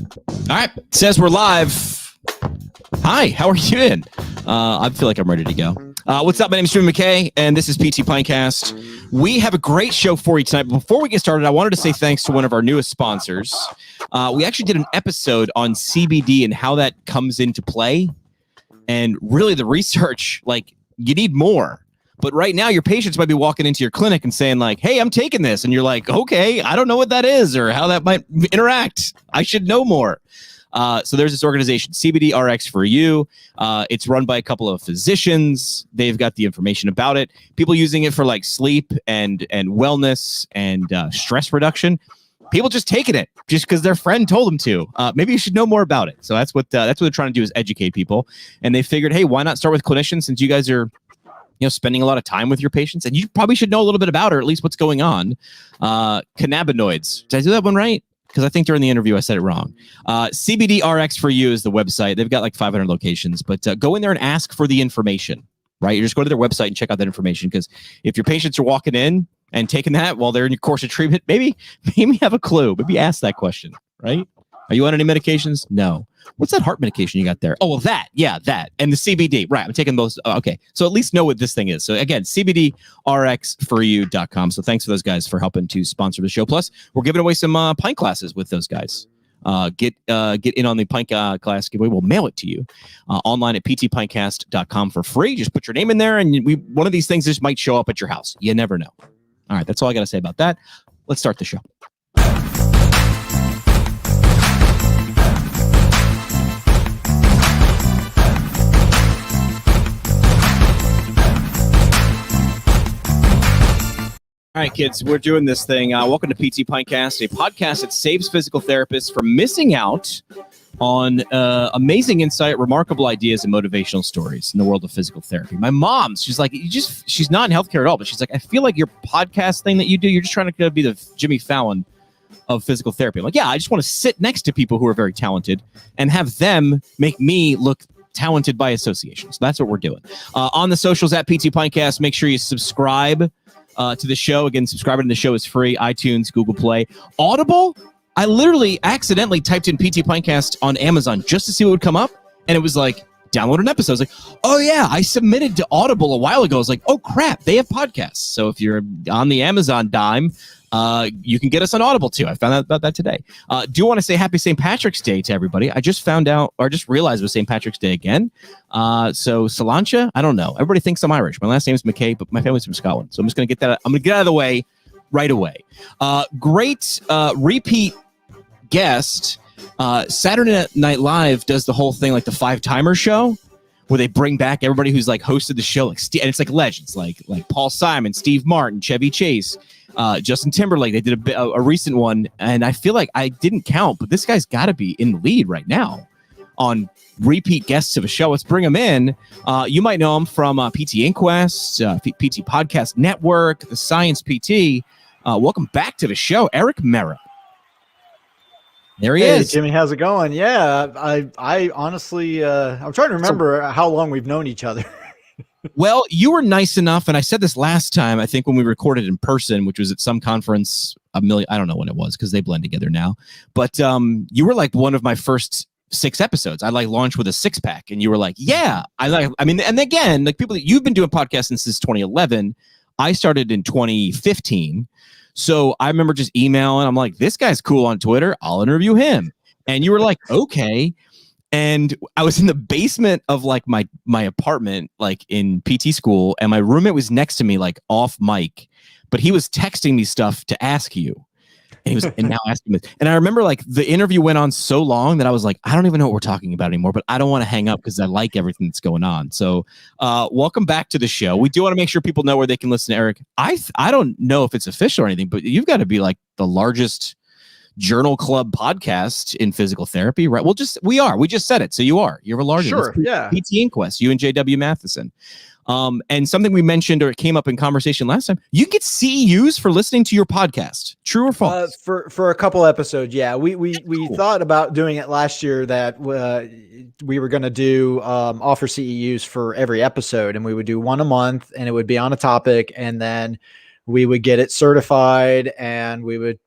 All right, says we're live. Hi, how are you doing? I feel like I'm ready to go. What's up? My name is Jimmy McKay, and this is PT Pinecast. We have a great show for you tonight. But before we get started, I wanted to say thanks to one of our newest sponsors. We actually did an episode on CBD and how that comes into play. And really the research, like, you need more. But right now, your patients might be walking into your clinic and saying, like, hey, I'm taking this. And you're like, okay, I don't know what that is or how that might interact. I should know more. So there's this organization, CBD RX for You. It's run by a couple of physicians. They've got the information about it. People using it for like sleep and wellness and stress reduction. People just taking it just because their friend told them to. Maybe you should know more about it. So that's what they're trying to do, is educate people. And they figured, hey, why not start with clinicians, since you guys are spending a lot of time with your patients, and you probably should know a little bit about it, or at least what's going on. Cannabinoids. Did I do that one right? Because I think during the interview I said it wrong. CBD RX for You is the website. They've got like 500 locations, but go in there and ask for the information, right? You just go to their website and check out that information, because if your patients are walking in and taking that while they're in your course of treatment, maybe have a clue. Maybe ask that question, right? Are you on any medications? No. What's that heart medication you got there? Oh, well, that. Yeah, that. And the CBD. Right. I'm taking those. Okay. So at least know what this thing is. So again, CBDRXforyou.com. So thanks for those guys for helping to sponsor the show. Plus, we're giving away some pint classes with those guys. Get in on the pint class giveaway. We'll mail it to you online at ptpintcast.com for free. Just put your name in there, and one of these things just might show up at your house. You never know. All right. That's all I got to say about that. Let's start the show. All right, kids, we're doing this thing. Welcome to PT Pinecast, a podcast that saves physical therapists from missing out on amazing insight, remarkable ideas, and motivational stories in the world of physical therapy. My mom, she's like, she's not in healthcare at all, but she's like, I feel like your podcast thing that you do, you're just trying to be the Jimmy Fallon of physical therapy. I'm like, yeah, I just want to sit next to people who are very talented and have them make me look talented by association. So that's what we're doing. On the socials at PT Pinecast, make sure you subscribe to the show. Again, subscribing to the show is free. iTunes, Google Play, Audible. I literally accidentally typed in PT Pinecast on Amazon just to see what would come up, and it was like, download an episode. I was like, oh yeah, I submitted to Audible a while ago. I was like, oh crap, they have podcasts. So if you're on the Amazon dime, you can get us on Audible too. I found out about that today. Do want to say happy St. Patrick's Day to everybody. I just found out, or just realized it was St. Patrick's Day again. So Salancha, I don't know. Everybody thinks I'm Irish. My last name is McKay, but my family's from Scotland. So I'm just going to get that. I'm going to get out of the way right away. Great repeat guest. Saturday Night Live does the whole thing like the 5-timer show, where they bring back everybody who's like hosted the show, like and it's like legends, like Paul Simon, Steve Martin, Chevy Chase, Justin Timberlake. They did a recent one, and I feel like I didn't count, but this guy's got to be in the lead right now on repeat guests of a show. Let's bring him in. You might know him from PT Inquest, PT Podcast Network, the Science PT. Welcome back to the show, Erik Meira. There he is. Jimmy, how's it going? Yeah, I honestly, I'm trying to remember how long we've known each other. Well, you were nice enough, and I said this last time, I think when we recorded in person, which was at some conference, I don't know when it was because they blend together now, but you were like one of my first 6 episodes. I like launched with a 6-pack, and you were like, yeah, and again, like people, you've been doing podcasts since 2011. I started in 2015. So I remember just emailing. I'm like, this guy's cool on Twitter. I'll interview him. And you were like, okay. And I was in the basement of like my apartment, like in PT school. And my roommate was next to me, like off mic, but he was texting me stuff to ask you. And he was and now asking me. And I remember like the interview went on so long that I was like, I don't even know what we're talking about anymore, but I don't want to hang up because I like everything that's going on. So welcome back to the show. We do want to make sure people know where they can listen to Erik. I don't know if it's official or anything, but you've got to be like the largest journal club podcast in physical therapy, right? We just said it. So you're the largest. Sure. Yeah. PT Inquest, you and JW Matheson. And something we mentioned, or it came up in conversation last time, you get CEUs for listening to your podcast. True or false? For a couple episodes, yeah. We cool. thought about doing it last year, that we were going to do offer CEUs for every episode, and we would do one a month, and it would be on a topic, and then we would get it certified, and we would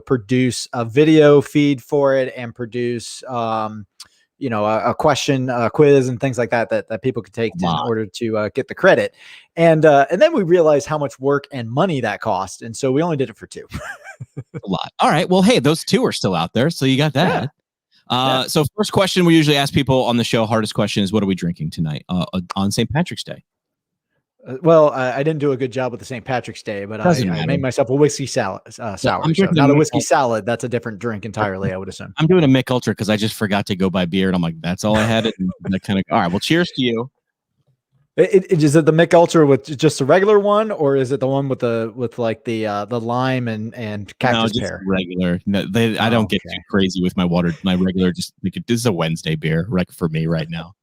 produce a video feed for it and produce, a question, quiz and things like that people could take in order to get the credit. And then we realized how much work and money that cost. And so we only did it for 2. A lot. All right. Well, hey, those 2 are still out there. So you got that. Yeah. So first question we usually ask people on the show, hardest question is, what are we drinking tonight on St. Patrick's Day? Well, I didn't do a good job with the St. Patrick's Day, but I made myself a whiskey salad, sour. I'm so not a whiskey salad. That's a different drink entirely, I would assume. I'm doing a Mick Ultra because I just forgot to go buy beer, and I'm like, that's all I had. And that kind of, all right, well, cheers to you. Is it the Mick Ultra with just a regular one, or is it the one with the lime and cactus pear? Regular. No, I don't get too crazy with my water. My regular, this is a Wednesday beer for me right now.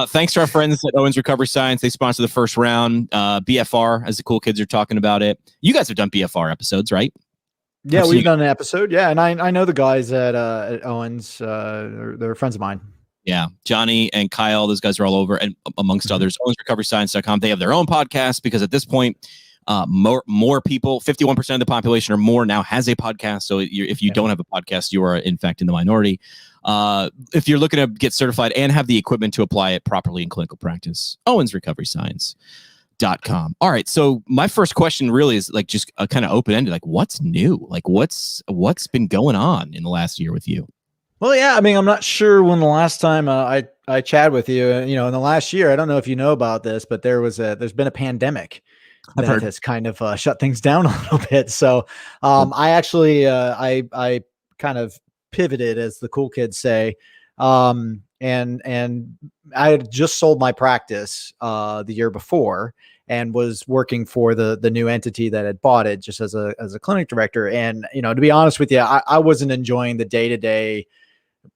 Thanks to our friends at Owens Recovery Science. They sponsor the first round. BFR, as the cool kids are talking about it. You guys have done BFR episodes, right? Yeah, we've done an episode. Yeah, and I know the guys at Owens. They're friends of mine. Yeah, Johnny and Kyle, those guys are all over, and amongst others, OwensRecoveryScience.com. They have their own podcast because at this point, more people, 51% of the population or more now has a podcast. So if you don't have a podcast, you are in fact in the minority. If you're looking to get certified and have the equipment to apply it properly in clinical practice, OwensRecoveryScience.com. All right. So my first question really is like just a kind of open-ended, like what's new? Like what's been going on in the last year with you? Well, yeah, I mean, I'm not sure when the last time I chatted with you, in the last year, I don't know if you know about this, but there's been a pandemic that has kind of shut things down a little bit. So I actually, I kind of pivoted, as the cool kids say. And I had just sold my practice the year before and was working for the new entity that had bought it just as a clinic director. And, to be honest with you, I wasn't enjoying the day-to-day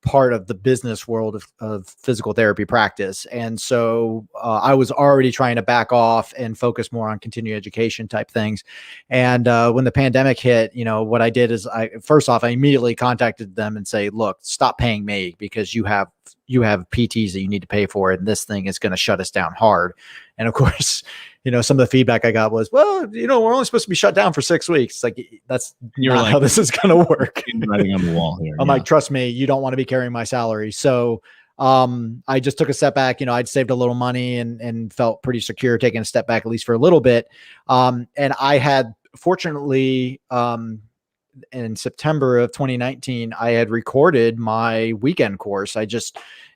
part of the business world of physical therapy practice. And so I was already trying to back off and focus more on continuing education type things. And when the pandemic hit, what I did is I immediately contacted them and say, look, stop paying me because you have PTs that you need to pay for, and this thing is going to shut us down hard. And of course, some of the feedback I got was, well, we're only supposed to be shut down for 6 weeks. Like that's not how this is going to work. Writing on the wall here. I'm like, trust me, you don't want to be carrying my salary. So I just took a step back. I'd saved a little money and felt pretty secure taking a step back, at least for a little bit. And I had, fortunately, in September of 2019, I had recorded my weekend course.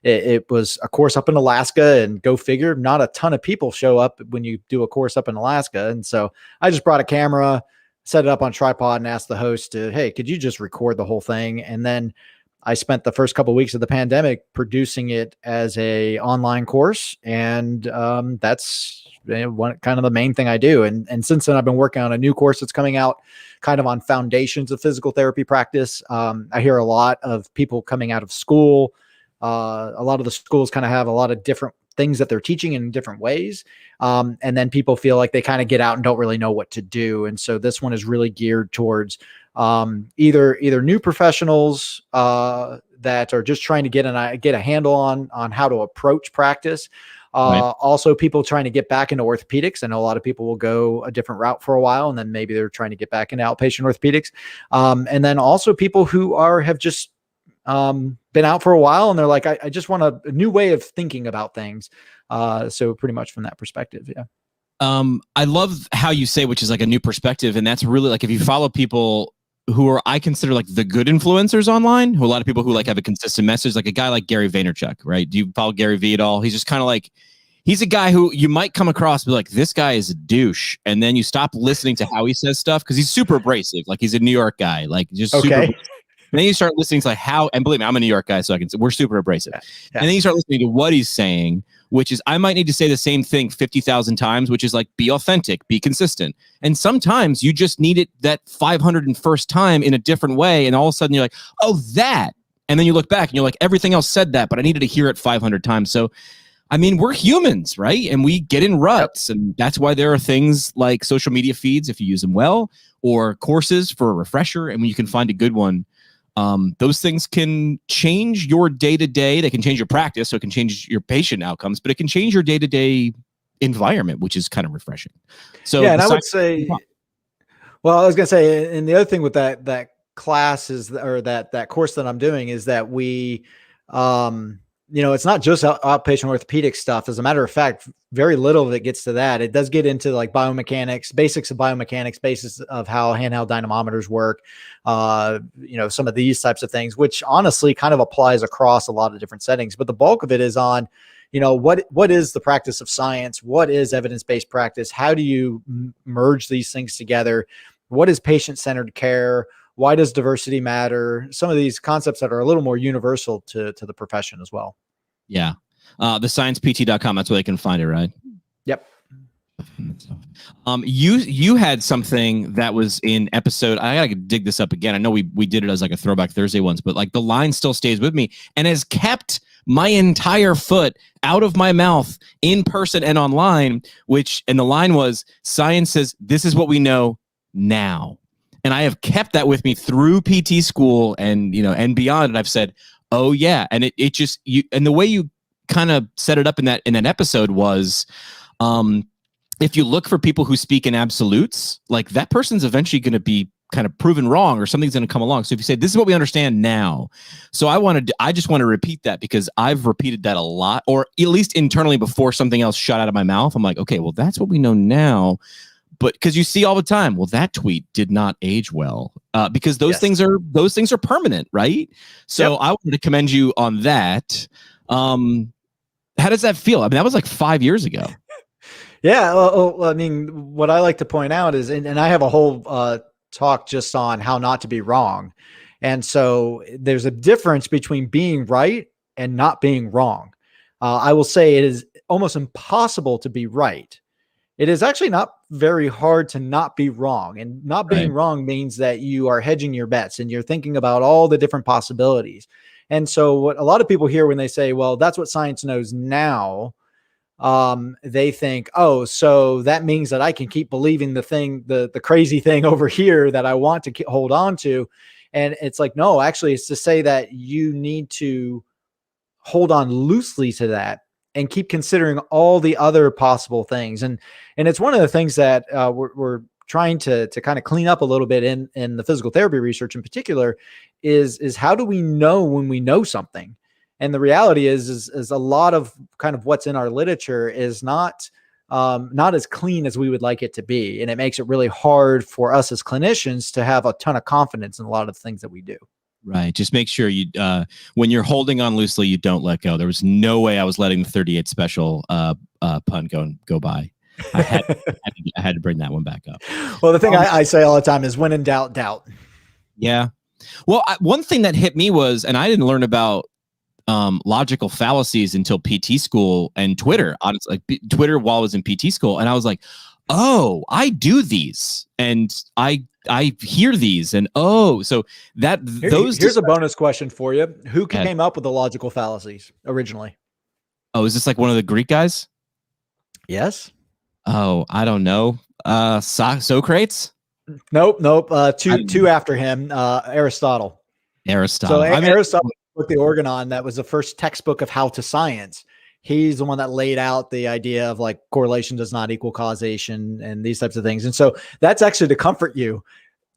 It was a course up in Alaska, and go figure, not a ton of people show up when you do a course up in Alaska. And so I just brought a camera, set it up on tripod, and asked the host hey, could you just record the whole thing? And then I spent the first couple of weeks of the pandemic producing it as a online course. And that's one kind of the main thing I do. And since then I've been working on a new course that's coming out kind of on foundations of physical therapy practice. I hear a lot of people coming out of school. A lot of the schools kind of have a lot of different things that they're teaching in different ways. And then people feel like they kind of get out and don't really know what to do. And so this one is really geared towards either new professionals that are just trying to get a handle on how to approach practice. Right. Also people trying to get back into orthopedics. I know a lot of people will go a different route for a while, and then maybe they're trying to get back into outpatient orthopedics. And then also people who have just been out for a while, and they're like, I just want a new way of thinking about things. So pretty much from that perspective. Yeah. I love how you say, which is like a new perspective. And that's really like, if you follow people who are, I consider like the good influencers online, who a lot of people who like have a consistent message, like a guy like Gary Vaynerchuk, right? Do you follow Gary V at all? He's just kind of like, he's a guy who you might come across and be like, this guy is a douche. And then you stop listening to how he says stuff because he's super abrasive. Like he's a New York guy, like just super abrasive. And then you start listening to like how, and believe me, I'm a New York guy, so we're super abrasive. Yeah. And then you start listening to what he's saying, which is, I might need to say the same thing 50,000 times, which is like, be authentic, be consistent. And sometimes you just need it that 501st time in a different way. And all of a sudden you're like, oh, that. And then you look back and you're like, everything else said that, but I needed to hear it 500 times. So, I mean, we're humans, right? And we get in ruts. And that's why there are things like social media feeds, if you use them well, or courses for a refresher. And when you can find a good one, those things can change your day-to-day. They can change your practice, so it can change your patient outcomes, but it can change your day-to-day environment, which is kind of refreshing. So yeah, and I would say, well, I was going to say, and the other thing with that class is, or that course that I'm doing, is that we, it's not just outpatient orthopedic stuff. As a matter of fact, very little of it gets to that. It does get into like biomechanics, basics of biomechanics, basis of how handheld dynamometers work, some of these types of things, which honestly kind of applies across a lot of different settings. But the bulk of it is on, what is the practice of science? What is evidence-based practice? How do you merge these things together? What is patient-centered care? Why does diversity matter? Some of these concepts that are a little more universal to the profession as well. Yeah. TheSciencePT.com. That's where they can find it, right? Yep. You had something that was in episode. I gotta dig this up again. I know we did it as like a Throwback Thursday once, but like the line still stays with me and has kept my entire foot out of my mouth in person and online. And the line was, "Science says this is what we know now." And I have kept that with me through PT school and beyond. And I've said, "Oh yeah," and it just and the way you kind of set it up in that episode was, if you look for people who speak in absolutes, like that person's eventually going to be kind of proven wrong, or something's going to come along. So if you say, "This is what we understand now," so I just want to repeat that because I've repeated that a lot, or at least internally before something else shot out of my mouth. I'm like, okay, well, that's what we know now. But because you see all the time, well, that tweet did not age well, because those things are permanent, right? So I wanted to commend you on that. How does that feel? I mean, that was like 5 years ago. Yeah. Well, I mean, what I like to point out is, and I have a whole talk just on how not to be wrong. And so there's a difference between being right and not being wrong. I will say it is almost impossible to be right. It is actually not very hard to not be wrong. And not being wrong means that you are hedging your bets and you're thinking about all the different possibilities. And so what a lot of people hear when they say, well, that's what science knows now, they think, oh, so that means that I can keep believing the crazy thing over here that I want to hold on to. And it's like, no, actually, it's to say that you need to hold on loosely to that and keep considering all the other possible things. And it's one of the things that we're trying to kind of clean up a little bit in the physical therapy research in particular is how do we know when we know something? And the reality is a lot of kind of what's in our literature is not as clean as we would like it to be. And it makes it really hard for us as clinicians to have a ton of confidence in a lot of the things that we do. Right. Just make sure you, when you're holding on loosely, you don't let go. There was no way I was letting the 38 special pun go by. I had to bring that one back up. Well, the thing I say all the time is when in doubt, doubt. Yeah. Well, one thing that hit me was, and I didn't learn about logical fallacies until PT school and Twitter, honestly, like Twitter while I was in PT school. And I was like, oh, I do these and I hear these and so here's a bonus question for you. Who came up with the logical fallacies originally? Oh, is this like one of the Greek guys? Yes. Oh, I don't know. Socrates? Nope. Two after him, Aristotle. So Aristotle wrote the Organon. That was the first textbook of how to science. He's the one that laid out the idea of like correlation does not equal causation and these types of things. And so that's actually to comfort you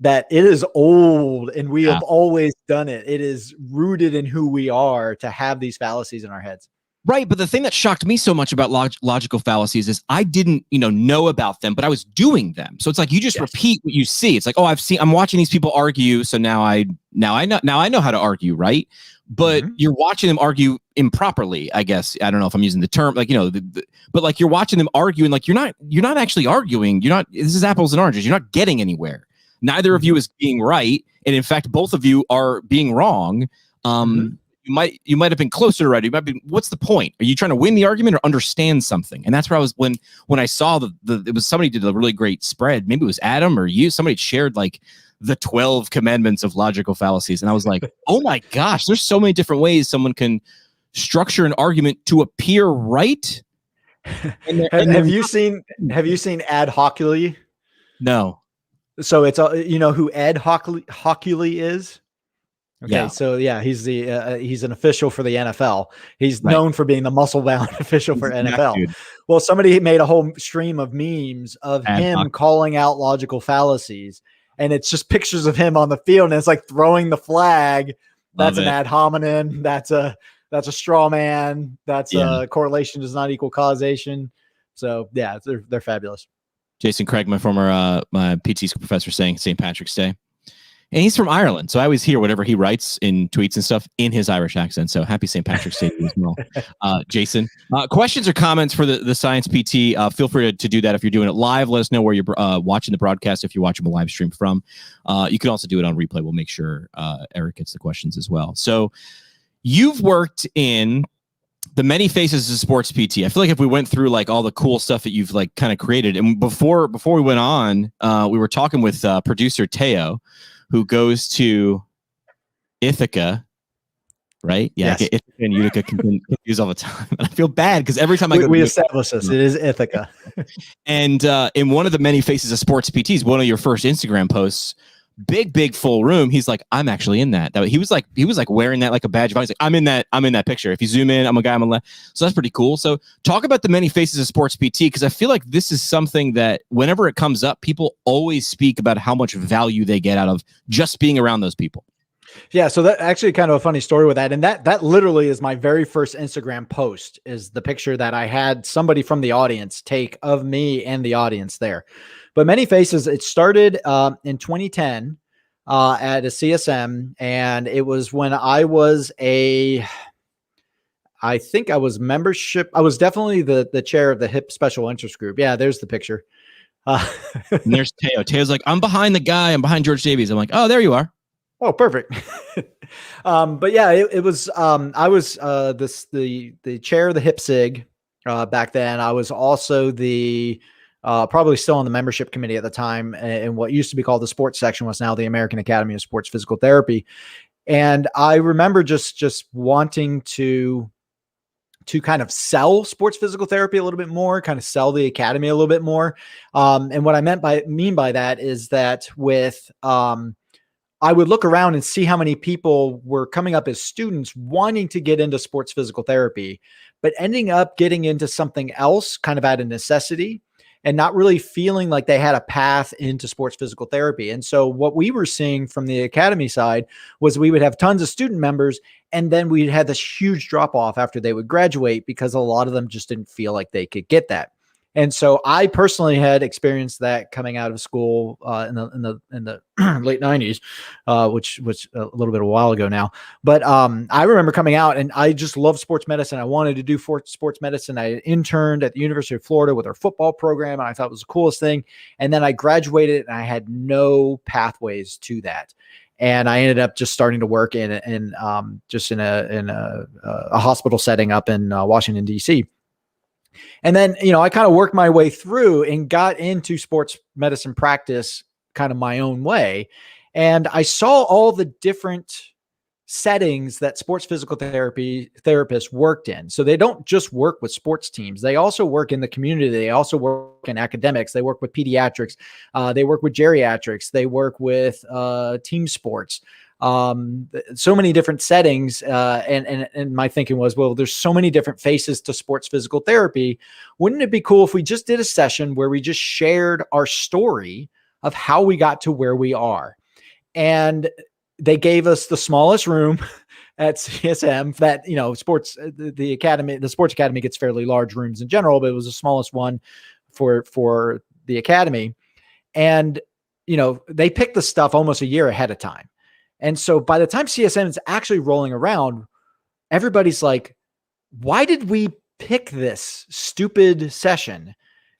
that it is old and we have always done it. It is rooted in who we are to have these fallacies in our heads. Right. But the thing that shocked me so much about logical fallacies is I didn't, know about them, but I was doing them. So it's like you just repeat what you see. It's like, oh, I'm watching these people argue. So now I know how to argue. Right. But you're watching them argue improperly, I guess. I don't know if I'm using the term, like, but like you're watching them argue and like you're not actually arguing. This is apples and oranges. You're not getting anywhere. Neither of you is being right. And in fact, both of you are being wrong. You might have been closer already. What's the point? Are you trying to win the argument or understand something? And that's where I was when I saw it was somebody did a really great spread. Maybe it was Adam or you. Somebody shared like the 12 commandments of logical fallacies. And I was like, oh my gosh, there's so many different ways someone can structure an argument to appear right. Have you seen Ad Hockley? No. So it's who Ed Hockley is? Okay, yeah. So yeah, he's an official for the NFL. He's known for being the muscle-bound official for NFL. Dude. Well, somebody made a whole stream of memes of him calling out logical fallacies and it's just pictures of him on the field, and it's like throwing the flag. That's an ad hominem. That's a straw man. That's a correlation does not equal causation. So yeah, they're fabulous. Jason Craig, my former my PT professor, saying St. Patrick's Day. And he's from Ireland, so I always hear whatever he writes in tweets and stuff in his Irish accent. So happy St. Patrick's Day to you as well. Jason, questions or comments for the Science PT, feel free to do that if you're doing it live. Let us know where you're watching the broadcast, if you're watching a live stream from. You can also do it on replay. We'll make sure Erik gets the questions as well. So you've worked in the many faces of sports PT. I feel like if we went through like all the cool stuff that you've like kind of created, and before we went on, we were talking with producer Teo, who goes to Ithaca, right? Yeah, yes. I get Ithaca and Utica confused all the time. I feel bad because every time I go, we establish this. It is Ithaca. And in one of the many faces of sports PTs, one of your first Instagram posts, big full room. He's like, I'm actually in that. He was like wearing that like a badge of honor. He's like, I'm in that picture. If you zoom in, I'm a guy on the left. So that's pretty cool. So talk about the many faces of sports PT, because I feel like this is something that whenever it comes up, people always speak about how much value they get out of just being around those people. Yeah, so that actually kind of a funny story with that. And that literally is my very first Instagram post, is the picture that I had somebody from the audience take of me and the audience there. But Many Faces, it started in 2010 at a CSM, and it was when I was I think I was membership. I was definitely the chair of the HIP special interest group. Yeah, there's the picture. And there's Teo. Teo's like, I'm behind the guy. I'm behind George Davies. I'm like, oh, there you are. Oh, perfect. But yeah, it was, I was the chair of the HIP SIG back then. I was also probably still on the membership committee at the time, and what used to be called the sports section was now the American Academy of Sports Physical Therapy. And I remember just wanting to kind of sell sports physical therapy a little bit more, kind of sell the academy a little bit more. And what I mean by that is that with, I would look around and see how many people were coming up as students wanting to get into sports physical therapy, but ending up getting into something else kind of out of necessity and not really feeling like they had a path into sports physical therapy. And so what we were seeing from the academy side was we would have tons of student members, and then we had this huge drop off after they would graduate because a lot of them just didn't feel like they could get that. And so I personally had experienced that coming out of school in the late 90s, which was a little bit of a while ago now. But I remember coming out, and I just loved sports medicine. I wanted to do sports medicine. I interned at the University of Florida with our football program, and I thought it was the coolest thing. And then I graduated, and I had no pathways to that. And I ended up just starting to work in a hospital setting up in Washington, D.C. And then, I kind of worked my way through and got into sports medicine practice kind of my own way. And I saw all the different settings that sports physical therapy therapists worked in. So they don't just work with sports teams. They also work in the community. They also work in academics. They work with pediatrics. They work with geriatrics. They work with team sports. So many different settings. And my thinking was, well, there's so many different faces to sports physical therapy. Wouldn't it be cool if we just did a session where we just shared our story of how we got to where we are? And they gave us the smallest room at CSM that, the sports academy gets fairly large rooms in general, but it was the smallest one for the academy. And, they picked the stuff almost a year ahead of time. And so by the time CSM is actually rolling around, everybody's like, why did we pick this stupid session?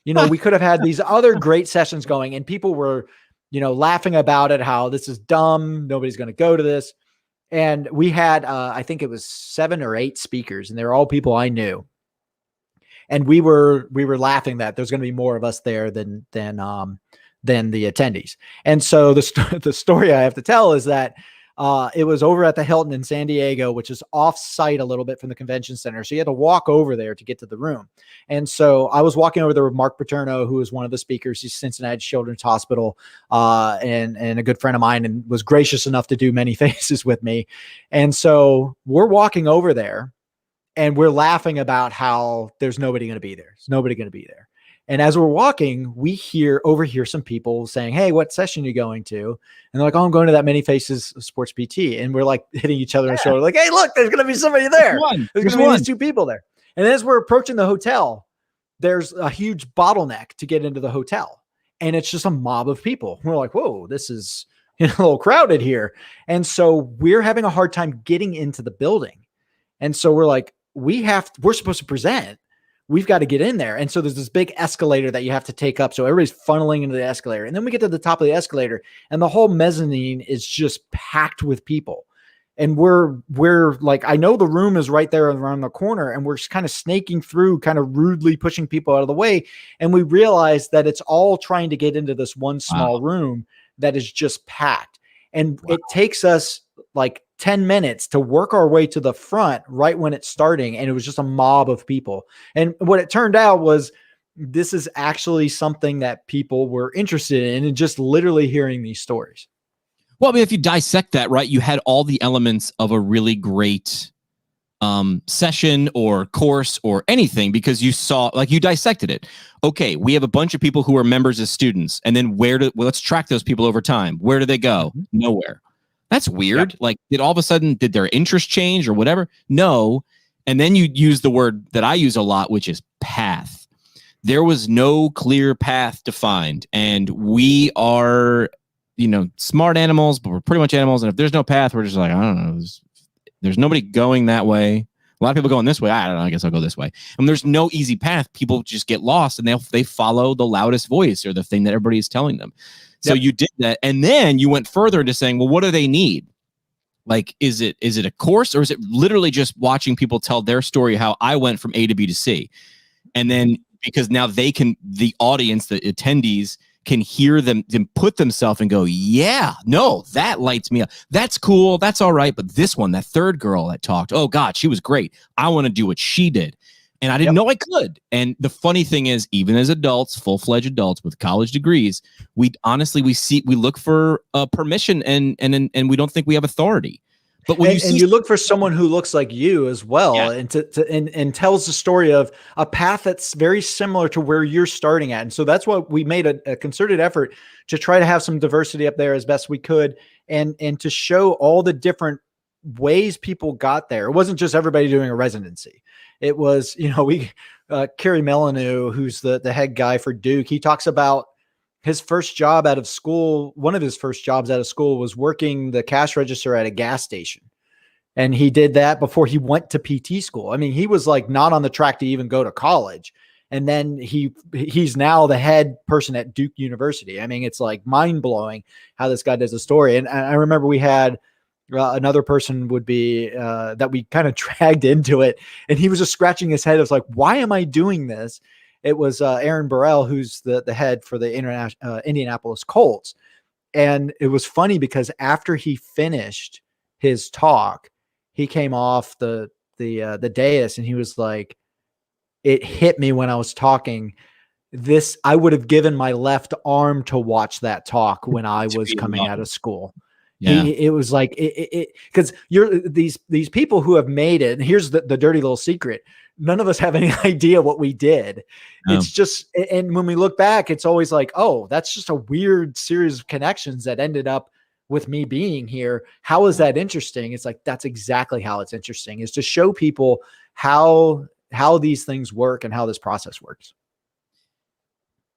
We could have had these other great sessions going, and people were, laughing about it, how this is dumb. Nobody's going to go to this. And we had, I think it was 7 or 8 speakers, and they're all people I knew. And we were laughing that there's going to be more of us there than the attendees. And so the story I have to tell is that it was over at the Hilton in San Diego, which is off site a little bit from the convention center. So you had to walk over there to get to the room. And so I was walking over there with Mark Paterno, who was one of the speakers. He's Cincinnati Children's Hospital, and a good friend of mine, and was gracious enough to do Many Faces with me. And so we're walking over there, and we're laughing about how there's nobody going to be there. There's nobody going to be there. And as we're walking, we overhear some people saying, "Hey, what session are you going to?" And they're like, "Oh, I'm going to that Many Faces Sports PT." And we're like hitting each other on the shoulder, like, "Hey, look, there's going to be somebody there. There's going to be these two people there." And as we're approaching the hotel, there's a huge bottleneck to get into the hotel. And it's just a mob of people. We're like, "Whoa, this is a little crowded here." And so we're having a hard time getting into the building. And so we're like, we're supposed to present. We've got to get in there. And so there's this big escalator that you have to take up. So everybody's funneling into the escalator. And then we get to the top of the escalator and the whole mezzanine is just packed with people. And we're like, I know the room is right there around the corner, and we're kind of snaking through, kind of rudely pushing people out of the way. And we realize that it's all trying to get into this one small room that is just packed. And it takes us like 10 minutes to work our way to the front right when it's starting. And it was just a mob of people. And what it turned out was this is actually something that people were interested in, and just literally hearing these stories. Well, I mean, if you dissect that, right, you had all the elements of a really great session or course or anything, because you saw, like, you dissected it. Okay, we have a bunch of people who are members as students, and then let's track those people over time. Where do they go? Nowhere. That's weird. Yep. Like, did their interest change or whatever? No. And then you use the word that I use a lot, which is path. There was no clear path defined, and we are, smart animals, but we're pretty much animals. And if there's no path, we're just like, I don't know. There's nobody going that way. A lot of people going this way. I don't know. I guess I'll go this way. And there's no easy path. People just get lost, and they follow the loudest voice or the thing that everybody is telling them. So you did that. And then you went further into saying, well, what do they need? Like, is it a course, or is it literally just watching people tell their story, how I went from A to B to C? And then, because now the audience, the attendees can hear them put themselves and go, yeah, no, that lights me up. That's cool. That's all right. But this one, that third girl that talked, oh God, she was great. I want to do what she did. And I didn't know I could. And the funny thing is, even as adults, full-fledged adults with college degrees, we look for permission, and we don't think we have authority. But when you look for someone who looks like you as well, and tells the story of a path that's very similar to where you're starting at. And so that's why we made a concerted effort to try to have some diversity up there as best we could, and to show all the different ways people got there. It wasn't just everybody doing a residency. It was, Kerry Melanu, who's the head guy for Duke, he talks about his first job out of school. One of his first jobs out of school was working the cash register at a gas station. And he did that before he went to PT school. I mean, he was like not on the track to even go to college. And then he's now the head person at Duke University. I mean, it's like mind blowing how this guy does a story. And I remember we had another person would be that we kind of dragged into it, and he was just scratching his head. It was like, why am I doing this? It was Aaron Burrell, who's the head for the Indianapolis Colts. And it was funny because after he finished his talk, he came off the dais, and he was like, it hit me when I was talking. I would have given my left arm to watch that talk when I was coming out of school. Yeah. It was like because these people who have made it, and here's the dirty little secret: none of us have any idea what we did. It's just, and when we look back, it's always like, oh, that's just a weird series of connections that ended up with me being here. How is that interesting? It's like, that's exactly how it's interesting, is to show people how these things work and how this process works.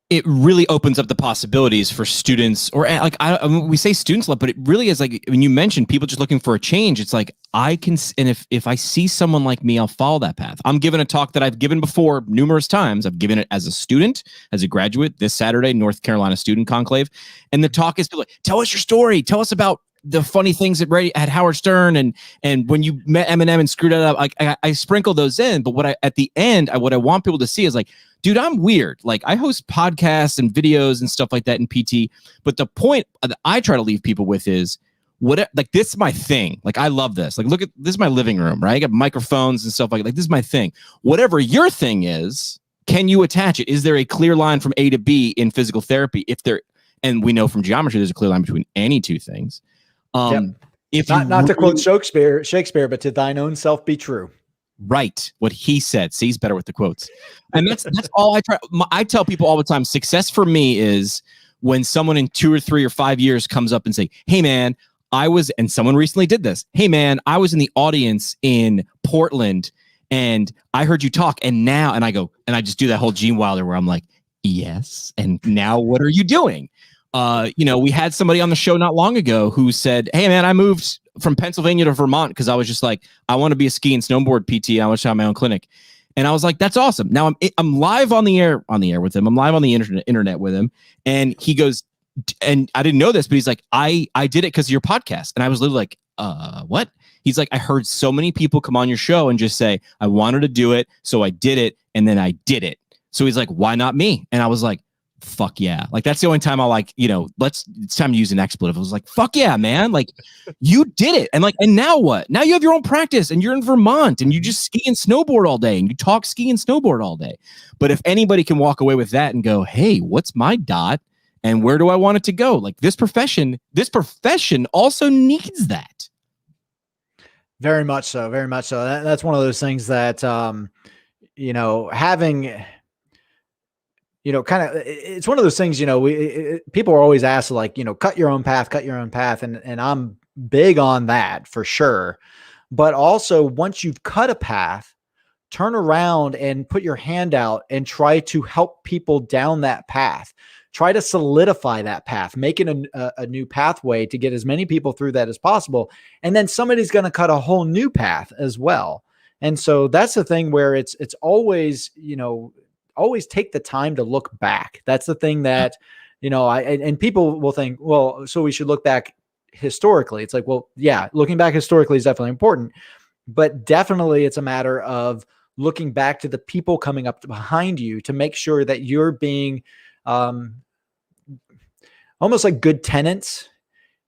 It really opens up the possibilities for students, or like, I mean, we say students a lot, but it really is like, when you mentioned people just looking for a change, it's like, and if I see someone like me, I'll follow that path. I'm giving a talk that I've given before numerous times. I've given it as a student, as a graduate, this Saturday, North Carolina Student Conclave. And the talk is, like, tell us your story. Tell us about the funny things at Howard Stern, and when you met Eminem and screwed it up. I sprinkle those in, but at the end, what I want people to see is like, dude, I'm weird. Like, I host podcasts and videos and stuff like that in PT. But the point that I try to leave people with is, like, this is my thing. Like, I love this. Like, look at this is my living room, right? I got microphones and stuff like this is my thing. Whatever your thing is, can you attach it? Is there a clear line from A to B in physical therapy? And we know from geometry, there's a clear line between any two things. If not to quote Shakespeare, but to thine own self be true. Right. What he said. See, he's better with the quotes. And that's all I try. I tell people all the time, success for me is when someone in 2 or 3 or 5 years comes up and say, hey man, and someone recently did this. Hey man, I was in the audience in Portland and I heard you talk and I go, and I just do that whole Gene Wilder where I'm like, yes. And now what are you doing? We had somebody on the show not long ago who said, hey man, I moved from Pennsylvania to Vermont because I was just like, I want to be a ski and snowboard PT. I want to have my own clinic. And I was like, that's awesome. Now I'm live on the air with him. I'm live on the internet with him. And he goes, and I didn't know this, but he's like, I did it because of your podcast. And I was literally like, what? He's like, I heard so many people come on your show and just say, I wanted to do it. So I did it. And then I did it. So he's like, why not me? And I was like, fuck yeah. Like, that's the only time I like, it's time to use an expletive. I was like, fuck yeah, man. Like, you did it. And and now what? Now you have your own practice and you're in Vermont and you just ski and snowboard all day and you talk ski and snowboard all day. But if anybody can walk away with that and go, hey, what's my dot and where do I want it to go? Like, this profession also needs that. Very much so. Very much so. That's one of those things that, having, it's one of those things, people are always asked like, cut your own path. And I'm big on that for sure. But also once you've cut a path, turn around and put your hand out and try to help people down that path. Try to solidify that path, make it a new pathway to get as many people through that as possible. And then somebody's going to cut a whole new path as well. And so that's the thing where it's always, always take the time to look back. That's the thing that, and people will think, well, so we should look back historically. It's like, well, yeah, looking back historically is definitely important, but definitely it's a matter of looking back to the people coming up behind you to make sure that you're being almost like good tenants.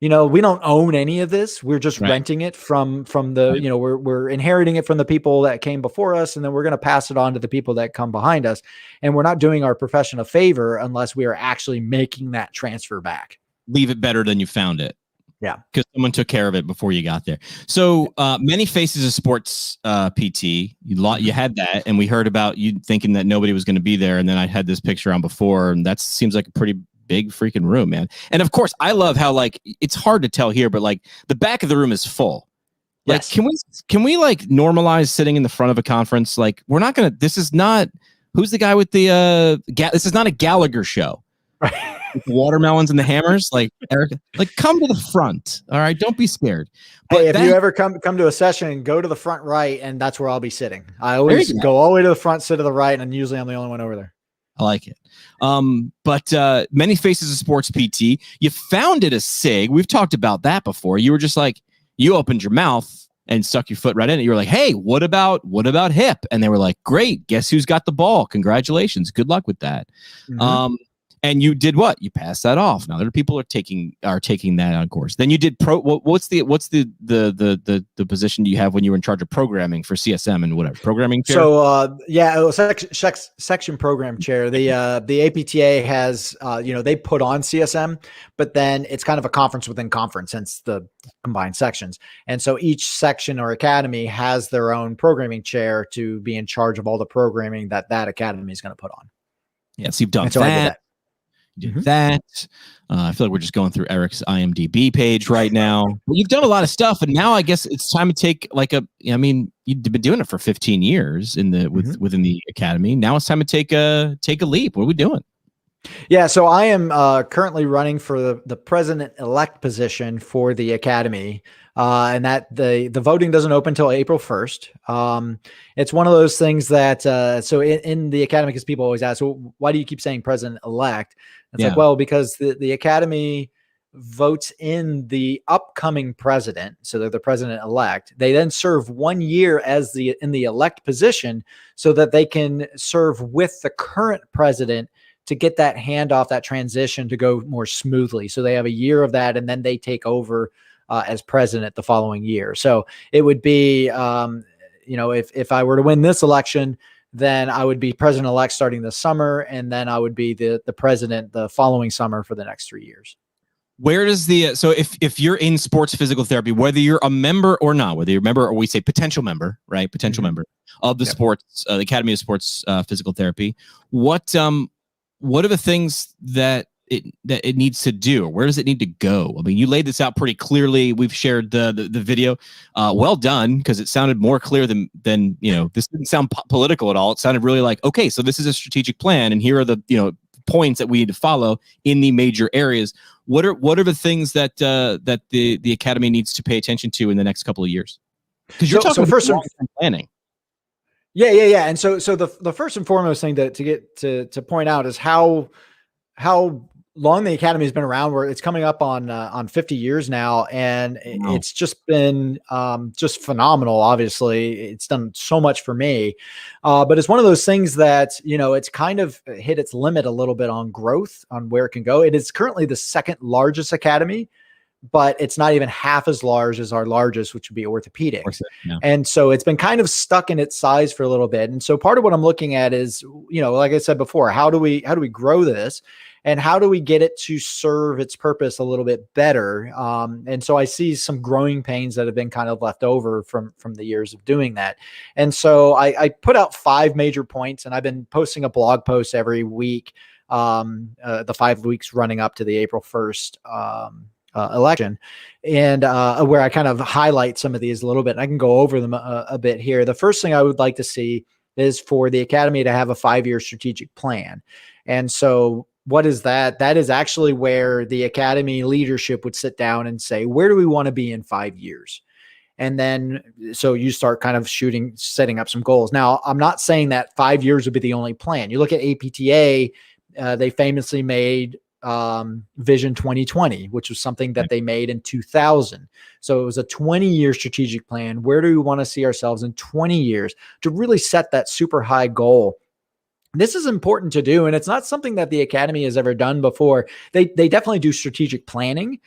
We don't own any of this. We're just renting it from the, we're inheriting it from the people that came before us. And then we're going to pass it on to the people that come behind us. And we're not doing our profession a favor unless we are actually making that transfer back. Leave it better than you found it. Yeah. Because someone took care of it before you got there. So many faces of sports PT, you had that. And we heard about you thinking that nobody was going to be there. And then I had this picture on before, and that seems like a pretty big freaking room, man. And of course, I love how it's hard to tell here, but the back of the room is full. Yes. Can we normalize sitting in the front of a conference? We're not gonna. This is not. Who's the guy with the? This is not a Gallagher show. Right. With the watermelons and the hammers, Eric. Come to the front. All right, don't be scared. But if you ever come to a session, go to the front right, and that's where I'll be sitting. I always go all the way to the front, sit to the right, and usually I'm the only one over there. I like it. But many faces of sports PT, you founded a SIG. We've talked about that before. You were just you opened your mouth and stuck your foot right in it. You were like, hey, what about hip? And they were like, great. Guess who's got the ball? Congratulations. Good luck with that. Mm-hmm. And you did what? You passed that off. Now other people are taking that on course. Then you did what's the position you have when you were in charge of programming for CSM and whatever programming chair? So it was section program chair. The APTA has they put on CSM, but then it's kind of a conference within conference, hence the combined sections. And so each section or academy has their own programming chair to be in charge of all the programming that academy is going to put on. Yes, you've done that. You did that. I feel like we're just going through Erik's IMDb page right now. Well, you've done a lot of stuff, and now I guess it's time to take you've been doing it for 15 years within the academy. Now it's time to take a leap. What are we doing? Yeah, so I am currently running for the president-elect position for the academy, and that the voting doesn't open until April 1st. It's one of those things that so in the academy, because people always ask, well, why do you keep saying president-elect? It's well, because the academy votes in the upcoming president, so they're the president-elect. They then serve 1 year in the elect position so that they can serve with the current president to get that handoff, that transition to go more smoothly. So they have a year of that, and then they take over as president the following year. So it would be, if I were to win this election, then I would be president-elect starting this summer, and then I would be the president the following summer for the next 3 years. Where does the so if you're in sports physical therapy, whether you're a member or not, whether you're a member or we say potential member, right? Potential member of the sports, the Academy of Sports Physical Therapy, what are the things that it needs to do? Where does it need to go? I mean, you laid this out pretty clearly. We've shared the video. Well done, because it sounded more clear than this didn't sound political at all. It sounded really like, okay, so this is a strategic plan, and here are the points that we need to follow in the major areas. What are the things that the Academy needs to pay attention to in the next couple of years? Because you're talking first planning. Yeah. And so the first and foremost thing to point out is how long the Academy has been around, where it's coming up on 50 years now. And it's just been just phenomenal. Obviously it's done so much for me. But it's one of those things that, it's kind of hit its limit a little bit on growth, on where it can go. It is currently the second largest academy, but it's not even half as large as our largest, which would be orthopedic. And so it's been kind of stuck in its size for a little bit. And so part of what I'm looking at is, like I said before, how do we grow this? And how do we get it to serve its purpose a little bit better? And so I see some growing pains that have been kind of left over from the years of doing that. And so I put out 5 major points, and I've been posting a blog post every week, the 5 weeks running up to the April 1st election, and where I kind of highlight some of these a little bit. And I can go over them a bit here. The first thing I would like to see is for the Academy to have a 5-year strategic plan. And so what is that? That is actually where the Academy leadership would sit down and say, where do we want to be in 5 years? And then, so you start kind of setting up some goals. Now, I'm not saying that 5 years would be the only plan. You look at APTA, they famously made Vision 2020, which was something that they made in 2000. So it was a 20-year strategic plan. Where do we want to see ourselves in 20 years to really set that super high goal? This is important to do, and it's not something that the Academy has ever done before. They definitely do strategic planning,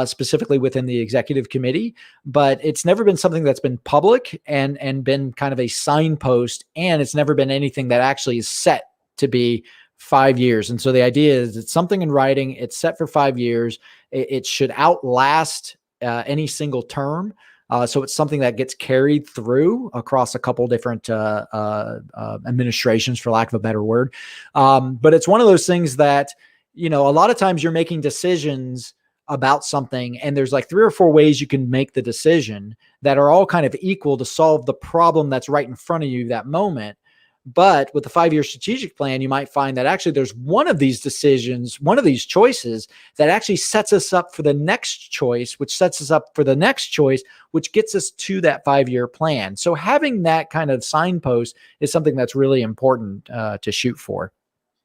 specifically within the executive committee, but it's never been something that's been public and been kind of a signpost, and it's never been anything that actually is set to be 5 years. And so the idea is it's something in writing, it's set for 5 years. It should outlast any single term. So it's something that gets carried through across a couple different administrations, for lack of a better word. But it's one of those things that, a lot of times you're making decisions about something, and there's like 3 or 4 ways you can make the decision that are all kind of equal to solve the problem that's right in front of you that moment. But with the 5-year strategic plan, you might find that actually there's one of these decisions, one of these choices that actually sets us up for the next choice, which sets us up for the next choice, which gets us to that 5-year plan. So having that kind of signpost is something that's really important to shoot for.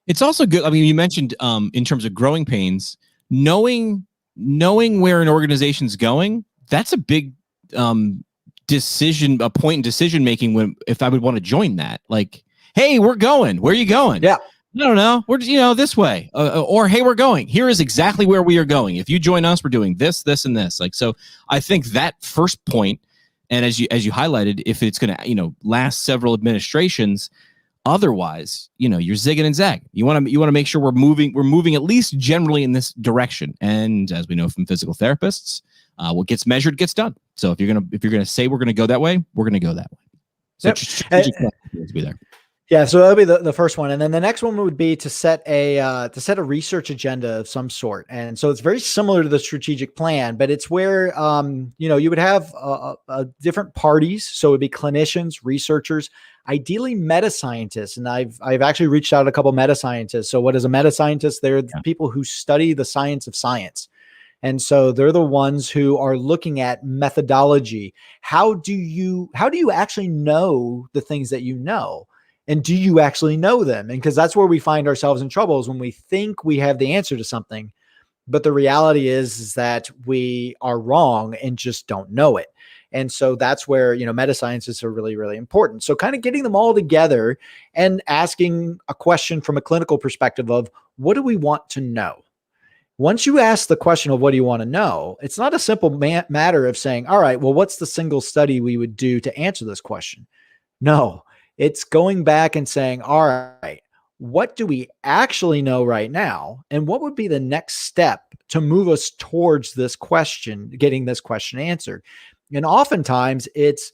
It's also good. I mean, you mentioned in terms of growing pains, knowing where an organization's going, that's a big point in decision making if I would want to join that. Like, hey, we're going. Where are you going? Yeah. I don't know. We're this way. Or hey, we're going. Here is exactly where we are going. If you join us, we're doing this, this, and this. Like, so I think that first point, and as you highlighted, if it's going to last several administrations, otherwise, you're zigging and zagging. You want to make sure we're moving at least generally in this direction. And as we know from physical therapists, what gets measured gets done. So if you're gonna say we're gonna go that way, we're gonna go that way. So to be there. Yeah, so that'll be the first one, and then the next one would be to set a research agenda of some sort. And so it's very similar to the strategic plan, but it's where you would have different parties. So it would be clinicians, researchers, ideally meta scientists. And I've actually reached out to a couple of meta scientists. So what is a meta scientist? They're the people who study the science of science. And so they're the ones who are looking at methodology. How do you actually know the things that you know? And do you actually know them? And because that's where we find ourselves in trouble, is when we think we have the answer to something, but the reality is that we are wrong and just don't know it. And so that's where, meta scientists are really, really important. So kind of getting them all together and asking a question from a clinical perspective of, what do we want to know? Once you ask the question of what do you want to know, it's not a simple matter of saying, all right, well, what's the single study we would do to answer this question? No, it's going back and saying, all right, what do we actually know right now? And what would be the next step to move us towards this question, getting this question answered? And oftentimes it's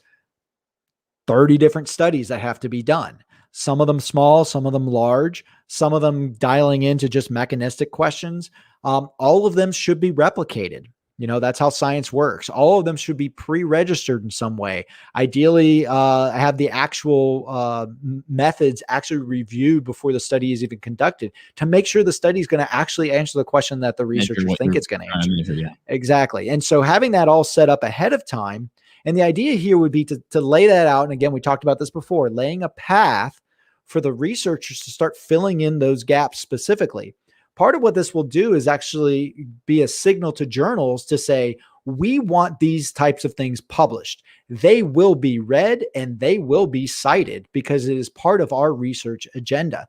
30 different studies that have to be done. Some of them small, some of them large, some of them dialing into just mechanistic questions. All of them should be replicated. That's how science works. All of them should be pre-registered in some way. Ideally, have the actual methods actually reviewed before the study is even conducted to make sure the study is going to actually answer the question that the researchers think it's going to answer. Yeah. Exactly. And so having that all set up ahead of time, and the idea here would be to lay that out. And again, we talked about this before, laying a path for the researchers to start filling in those gaps specifically. Part of what this will do is actually be a signal to journals to say, we want these types of things published. They will be read and they will be cited because it is part of our research agenda.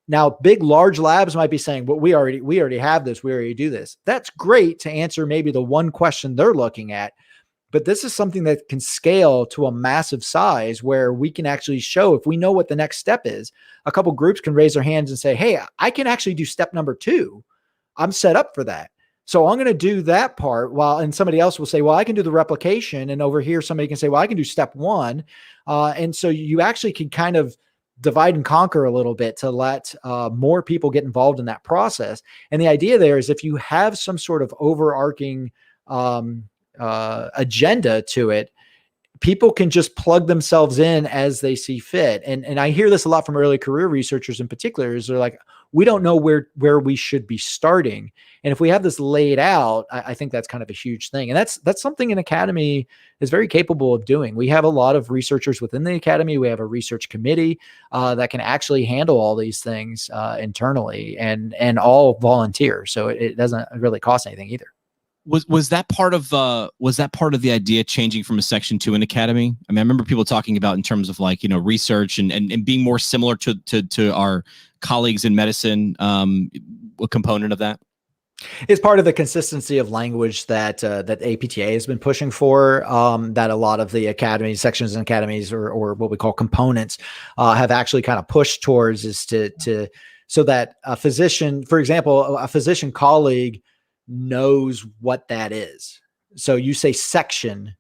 Now, big, large labs might be saying, well, we already have this. We already do this. That's great to answer maybe the one question they're looking at. But this is something that can scale to a massive size where we can actually show, if we know what the next step is, a couple groups can raise their hands and say, hey, I can actually do step number 2. I'm set up for that. So I'm going to do that part and somebody else will say, well, I can do the replication. And over here, somebody can say, well, I can do step 1. And so you actually can kind of divide and conquer a little bit to let more people get involved in that process. And the idea there is if you have some sort of overarching agenda to it, people can just plug themselves in as they see fit. And I hear this a lot from early career researchers in particular, is they're like, we don't know where we should be starting. And if we have this laid out, I think that's kind of a huge thing. And that's something an academy is very capable of doing. We have a lot of researchers within the academy. We have a research committee that can actually handle all these things internally and all volunteer. So it doesn't really cost anything either. Was that part of the idea changing from a Section 2 in academy? I mean, I remember people talking about in terms of research and being more similar to our colleagues in medicine. A component of that. It's part of the consistency of language that APTA has been pushing for, that a lot of the academies, sections and academies, or what we call components, have actually kind of pushed towards, is so that a physician, for example, a physician colleague knows what that is. So you say section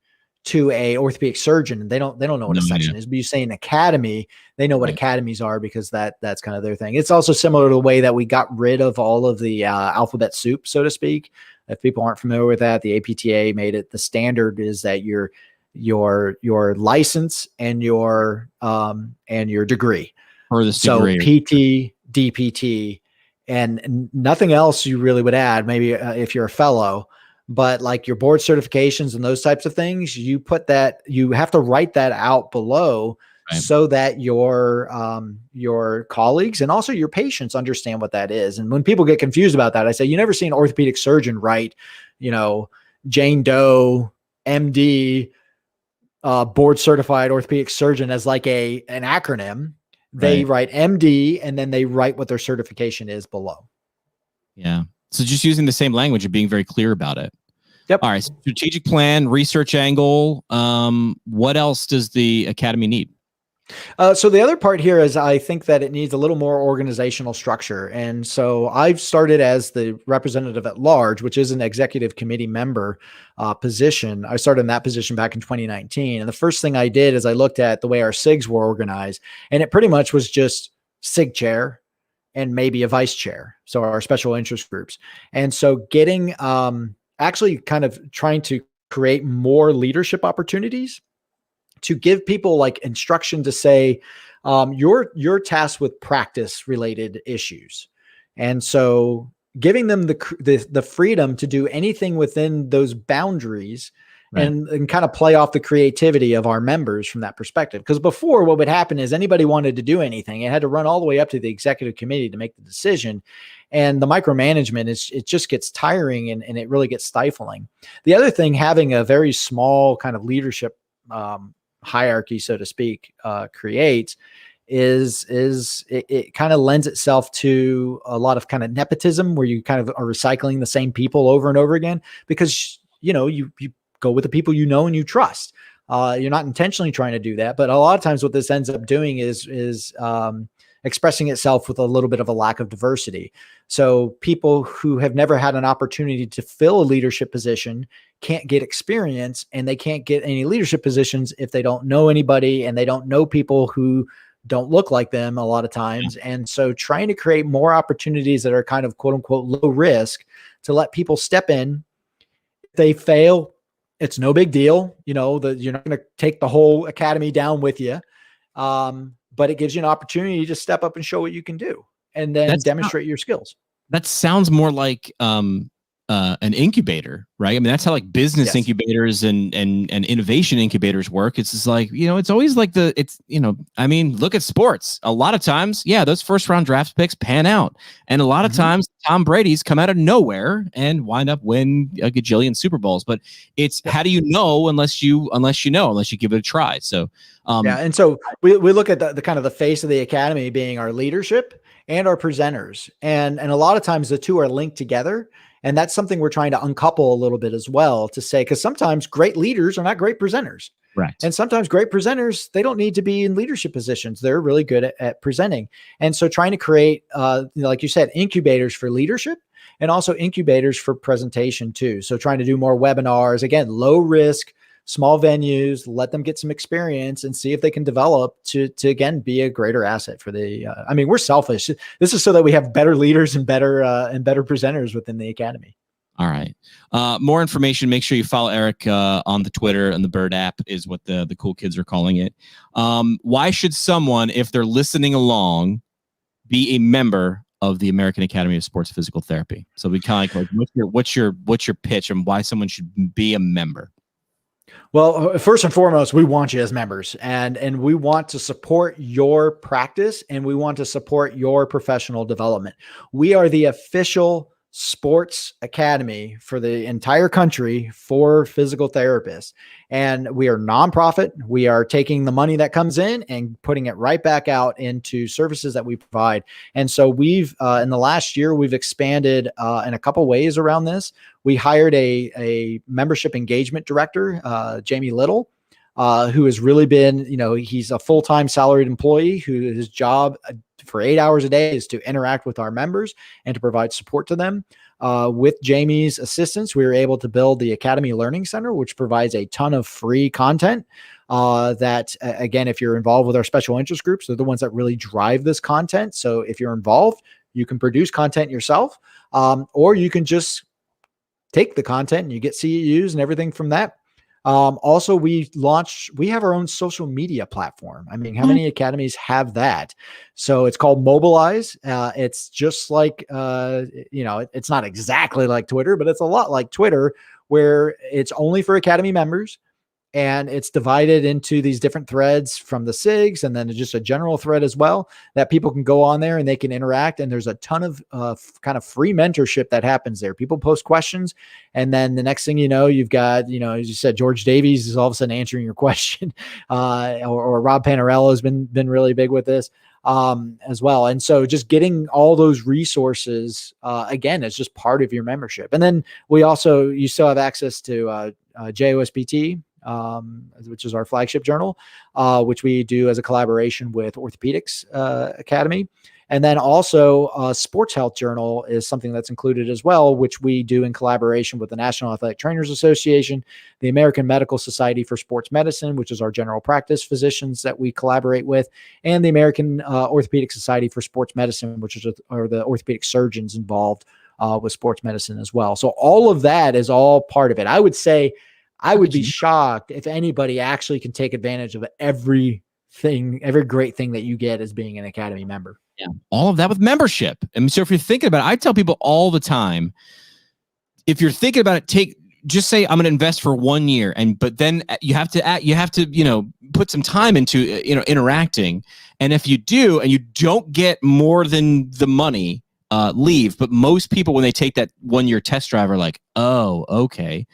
to a orthopedic surgeon, and they don't know what a section is, but you say an academy, they know what academies are, because that's kind of their thing. It's also similar to the way that we got rid of all of the alphabet soup, so to speak. If people aren't familiar with that, the APTA made it the standard is that your license and your degree. Or the degree. PT, DPT, and nothing else you really would add, maybe if you're a fellow, but like your board certifications and those types of things, you have to write that out below, so that your colleagues and also your patients understand what that is. And when people get confused about that, I say, you never see an orthopedic surgeon write, Jane Doe, MD, board certified orthopedic surgeon as like an acronym. They write MD and then they write what their certification is below. Yeah. So just using the same language and being very clear about it. Yep. All right. Strategic plan, research angle. What else does the academy need? So the other part here is I think that it needs a little more organizational structure. And so I've started as the representative at large, which is an executive committee member position. I started in that position back in 2019. And the first thing I did is I looked at the way our SIGs were organized, and it pretty much was just SIG chair and maybe a vice chair. So our special interest groups. And so getting actually kind of trying to create more leadership opportunities to give people like instruction to say, you're tasked with practice related issues. And so giving them the freedom to do anything within those boundaries, and kind of play off the creativity of our members from that perspective. Because before, what would happen is anybody wanted to do anything, it had to run all the way up to the executive committee to make the decision. And the micromanagement it just gets tiring and it really gets stifling. The other thing, having a very small kind of leadership hierarchy, so to speak, creates is it kind of lends itself to a lot of kind of nepotism, where you kind of are recycling the same people over and over again, because you go with the people you know and you trust. You're not intentionally trying to do that, but a lot of times what this ends up doing is expressing itself with a little bit of a lack of diversity. So people who have never had an opportunity to fill a leadership position can't get experience, and they can't get any leadership positions if they don't know anybody and they don't know people who don't look like them a lot of times. And so trying to create more opportunities that are kind of quote unquote low risk to let people step in. If they fail, it's no big deal. You know, you're not going to take the whole academy down with you. But it gives you an opportunity to step up and show what you can do, and then demonstrate your skills. That sounds more like an incubator, right? I mean, that's how like business incubators and innovation incubators work. It's just like, you know, it's always like I mean, look at sports. A lot of times, those first round draft picks pan out. And a lot of times Tom Brady's come out of nowhere and wind up win a gajillion Super Bowls. But it's how do you know unless you give it a try. So and so we look at the kind of the face of the academy being our leadership and our presenters. And a lot of times the two are linked together. And that's something we're trying to uncouple a little bit as well, to say, because sometimes great leaders are not great presenters. Right. And sometimes great presenters, they don't need to be in leadership positions. They're really good at presenting. And so trying to create, like you said, incubators for leadership and also incubators for presentation too. So trying to do more webinars, again, low risk, small venues, let them get some experience and see if they can develop to again, be a greater asset for the, I mean, we're selfish. This is so that we have better leaders and better presenters within the academy. All right. More information. Make sure you follow Erik on the Twitter, and the Bird app is what the cool kids are calling it. Why should someone, if they're listening along, be a member of the American Academy of Sports Physical Therapy? So we kind of like, what's your pitch and why someone should be a member? Well, first and foremost, we want you as members, and we want to support your practice, and we want to support your professional development. We are the official sports academy for the entire country for physical therapists. And we are nonprofit. We are taking the money that comes in and putting it right back out into services that we provide. And so we've, in the last year, we've expanded in a couple ways around this. We hired a membership engagement director, Jamie Little, who has really been, he's a full-time salaried employee who his job for 8 hours a day is to interact with our members and to provide support to them. With Jamie's assistance, we were able to build the Academy Learning Center, which provides a ton of free content that, again, if you're involved with our special interest groups, they're the ones that really drive this content. So if you're involved, you can produce content yourself, or you can just take the content and you get CEUs and everything from that. Also, we have our own social media platform. I mean, how many academies have that? So it's called Mobilize. It's just like, it's not exactly like Twitter, but it's a lot like Twitter, where it's only for academy members. And it's divided into these different threads from the SIGs, and then just a general thread as well that people can go on there and they can interact. And there's a ton of kind of free mentorship that happens there. People post questions, and then the next thing you know, you've got, as you said, George Davies is all of a sudden answering your question, or Rob Panarello has been really big with this as well. And so just getting all those resources, again, is just part of your membership. And then you still have access to JOSPT, which is our flagship journal, which we do as a collaboration with Orthopedics Academy. And then also Sports Health Journal is something that's included as well, which we do in collaboration with the National Athletic Trainers Association, the American Medical Society for Sports Medicine, which is our general practice physicians that we collaborate with, and the American Orthopedic Society for Sports Medicine, which are the orthopedic surgeons involved with sports medicine as well. So all of that is all part of it. I would say I would be shocked if anybody actually can take advantage of every great thing that you get as being an Academy member. Yeah, all of that with membership. And so if you're thinking about it, I tell people all the time, if you're thinking about it, just say I'm going to invest for 1 year, but then you have to put some time into interacting. And if you do, and you don't get more than the money, leave. But most people, when they take that 1 year test drive, are like, oh, okay.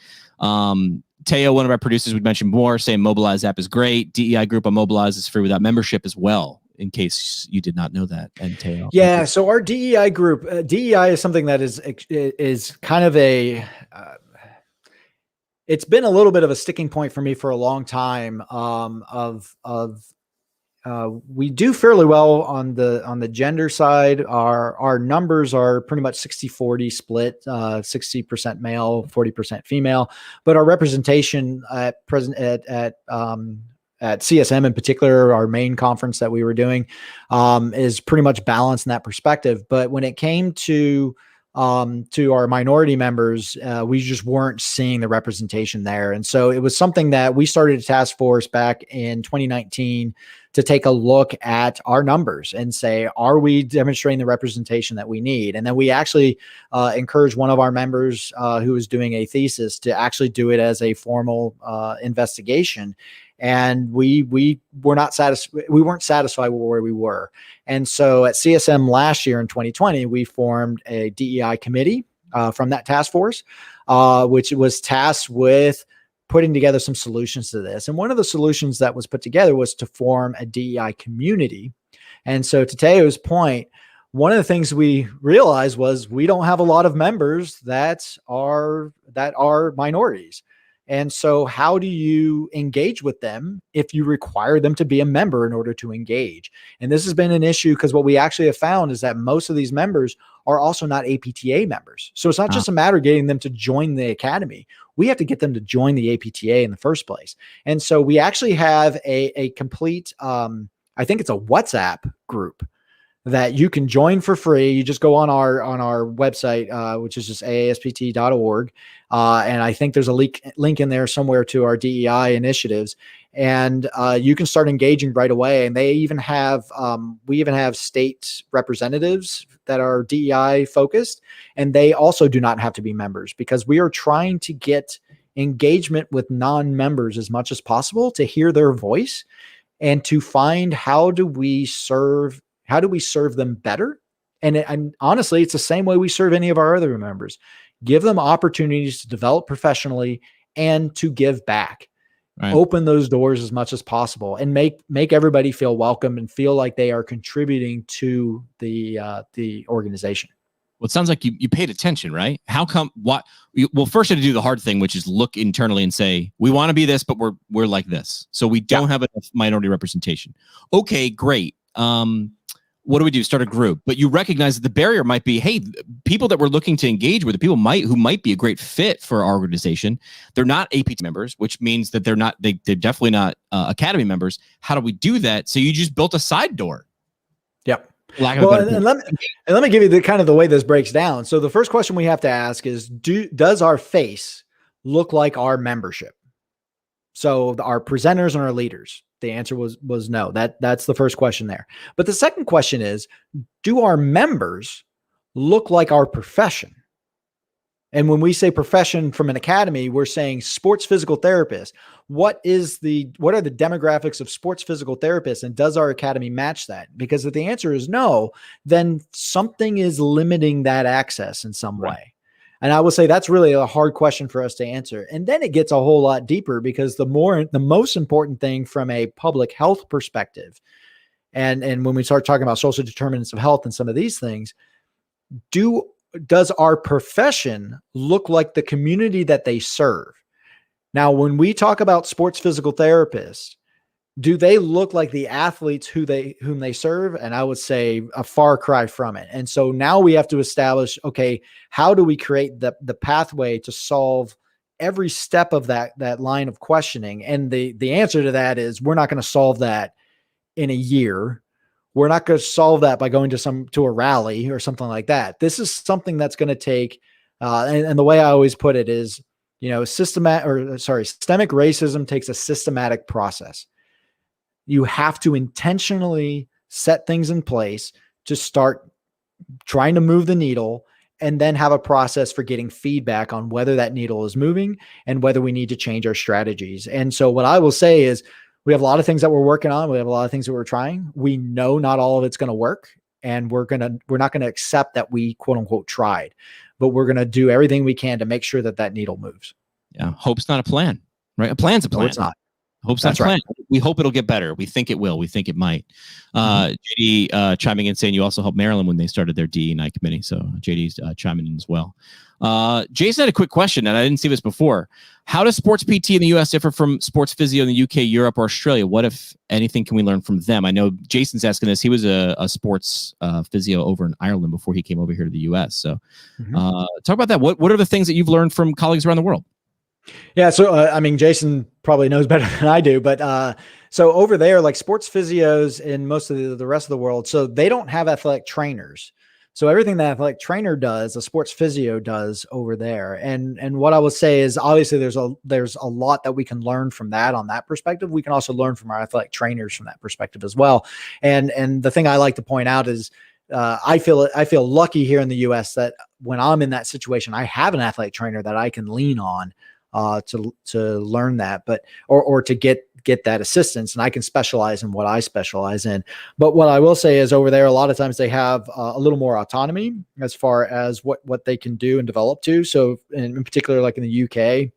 Teo, one of our producers, would mention more, saying Mobilize app is great. DEI group on Mobilize is free without membership as well, in case you did not know that. And Teo. Yeah. So our DEI group, DEI is something that is kind of it's been a little bit of a sticking point for me for a long time, of we do fairly well on the gender side. Our numbers are pretty much 60-40 split, 60% male, 40% female. But our representation at present at CSM in particular, our main conference that we were doing, is pretty much balanced in that perspective. But when it came to our minority members, we just weren't seeing the representation there. And so it was something that we started a task force back in 2019 to take a look at our numbers and say, are we demonstrating the representation that we need? And then we actually encouraged one of our members who was doing a thesis to actually do it as a formal investigation. And we were not satisfied. We weren't satisfied with where we were. And so at CSM last year in 2020, we formed a DEI committee from that task force, which was tasked with putting together some solutions to this. And one of the solutions that was put together was to form a DEI community. And so to Teo's point, one of the things we realized was we don't have a lot of members that are minorities. And so how do you engage with them if you require them to be a member in order to engage? And this has been an issue because what we actually have found is that most of these members are also not APTA members. So it's not just a matter of getting them to join the academy. We have to get them to join the APTA in the first place. And so we actually have a complete, I think it's a WhatsApp group that you can join for free. You just go on our website, which is just AASPT.org. And I think there's a link in there somewhere to our DEI initiatives. And you can start engaging right away. And they even have, we even have state representatives that are DEI focused. And they also do not have to be members, because we are trying to get engagement with non-members as much as possible to hear their voice and to find how do we serve them better. And honestly, it's the same way we serve any of our other members. Give them opportunities to develop professionally and to give back. Right. Open those doors as much as possible and make everybody feel welcome and feel like they are contributing to the organization. Well, it sounds like you paid attention, right? How come? What? Well, first you have to do the hard thing, which is look internally and say, we want to be this, but we're like this. So we don't have enough minority representation. Okay, great. What do we do? Start a group. But you recognize that the barrier might be, hey, people that we're looking to engage with, the people who might be a great fit for our organization, they're not APT members, which means that they're definitely not academy members. How do we do that? So you just built a side door. Yep. Well, and let me give you the kind of the way this breaks down. So the first question we have to ask is, does our face look like our membership? So our presenters and our leaders. The answer was no. That's the first question there. But the second question is, do our members look like our profession? And when we say profession from an academy, we're saying sports physical therapist. What are the demographics of sports physical therapists, and does our academy match that? Because if the answer is no, then something is limiting that access in some way. And I will say that's really a hard question for us to answer. And then it gets a whole lot deeper, because the most important thing from a public health perspective, and when we start talking about social determinants of health and some of these things, does our profession look like the community that they serve? Now, when we talk about sports physical therapists, do they look like the athletes whom they serve? And I would say a far cry from it. And so now we have to establish, okay, how do we create the pathway to solve every step of that line of questioning? And the answer to that is, we're not going to solve that in a year. We're not going to solve that by going to a rally or something like that. This is something that's going to take, and the way I always put it is, systemic racism takes a systematic process. You have to intentionally set things in place to start trying to move the needle, and then have a process for getting feedback on whether that needle is moving and whether we need to change our strategies. And so what I will say is, we have a lot of things that we're working on. We have a lot of things that we're trying. We know not all of it's going to work, and we're not going to accept that we quote unquote tried, but we're going to do everything we can to make sure that needle moves. Yeah. Hope's not a plan, right? A plan's a plan. No, it's not. Hope's not a plan. we hope it'll get better. We think it will. We think it might. JD chiming in saying you also helped Maryland when they started their DE&I committee. So JD's chiming in as well. Jason had a quick question, and I didn't see this before. How does sports PT in the U.S. differ from sports physio in the UK, Europe, or Australia? What, if anything, can we learn from them? I know Jason's asking this. He was a sports physio over in Ireland before he came over here to the U.S. So talk about that. What are the things that you've learned from colleagues around the world? Yeah. So, I mean, Jason probably knows better than I do, but so over there, like sports physios in most of the rest of the world, so they don't have athletic trainers. So everything that athletic trainer does, a sports physio does over there. And what I would say is obviously there's a lot that we can learn from that on that perspective. We can also learn from our athletic trainers from that perspective as well. And the thing I like to point out is I feel lucky here in the US that when I'm in that situation, I have an athletic trainer that I can lean on to learn that, but or to get that assistance, and I can specialize in what I specialize in. But what I will say is over there, a lot of times they have a little more autonomy as far as what they can do and develop to. So in particular, like in the UK,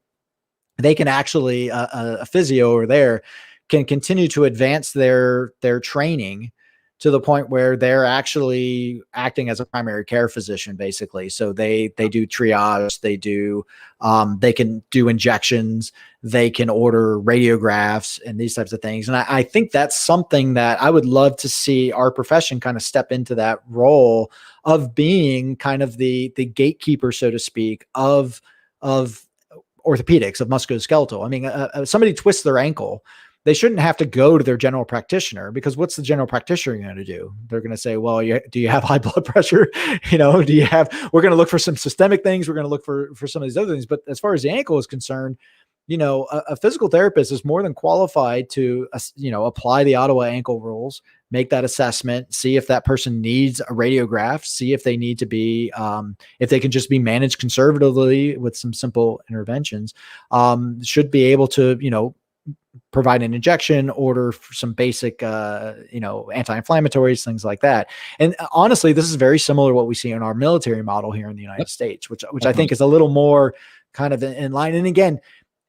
they can actually, a physio over there can continue to advance their training to the point where they're actually acting as a primary care physician, basically. So they do triage, they can do injections, they can order radiographs and these types of things. And I think that's something that I would love to see our profession kind of step into that role of being kind of the gatekeeper, so to speak, of orthopedics, of musculoskeletal. I mean, somebody twists their ankle, they shouldn't have to go to their general practitioner, because what's the general practitioner going to do? They're going to say, well, do you have high blood pressure? We're going to look for some systemic things. We're going to look for some of these other things. But as far as the ankle is concerned, a physical therapist is more than qualified to, apply the Ottawa ankle rules, make that assessment, see if that person needs a radiograph, see if they need to be, if they can just be managed conservatively with some simple interventions, should be able to, provide an injection, order for some basic, anti-inflammatories, things like that. And honestly, this is very similar to what we see in our military model here in the United States, which I think is a little more kind of in line. And again,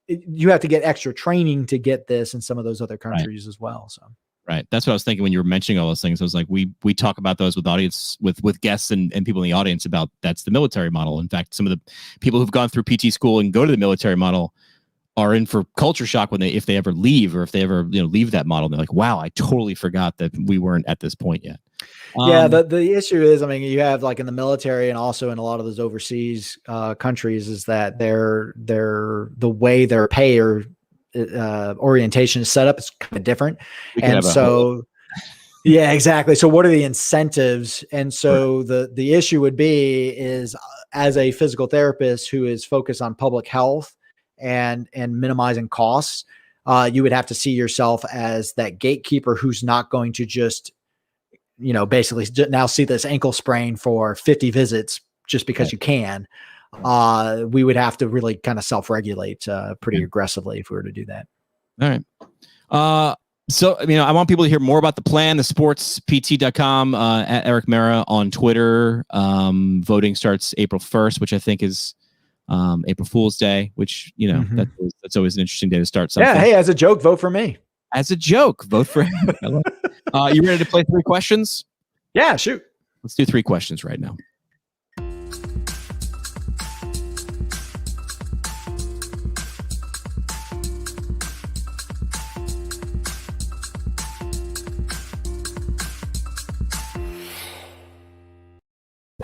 you have to get extra training to get this in some of those other countries as well. So. Right. That's what I was thinking when you were mentioning all those things. I was like, we talk about those with audience, with guests and people in the audience about that's the military model. In fact, some of the people who've gone through PT school and go to the military model are in for culture shock if they ever leave, or if they ever leave that model. They're like, wow, I totally forgot that we weren't at this point yet. Yeah, the issue is, I mean, you have like in the military and also in a lot of those overseas countries, is that the way their pay or orientation is set up is kind of different. And so, yeah, exactly. So what are the incentives? And so the issue would be is, as a physical therapist who is focused on public health and minimizing costs, you would have to see yourself as that gatekeeper who's not going to just, basically now see this ankle sprain for 50 visits just because you can. We would have to really kind of self-regulate pretty aggressively if we were to do that. All right. So, I want people to hear more about the plan, the sportspt.com, at Erik Meira on Twitter. Voting starts April 1st, which I think is April Fool's Day, which, that's always an interesting day to start something. Yeah. Hey, as a joke, vote for me. As a joke, vote for him. You ready to play 3 questions? Yeah, shoot. Let's do 3 questions right now.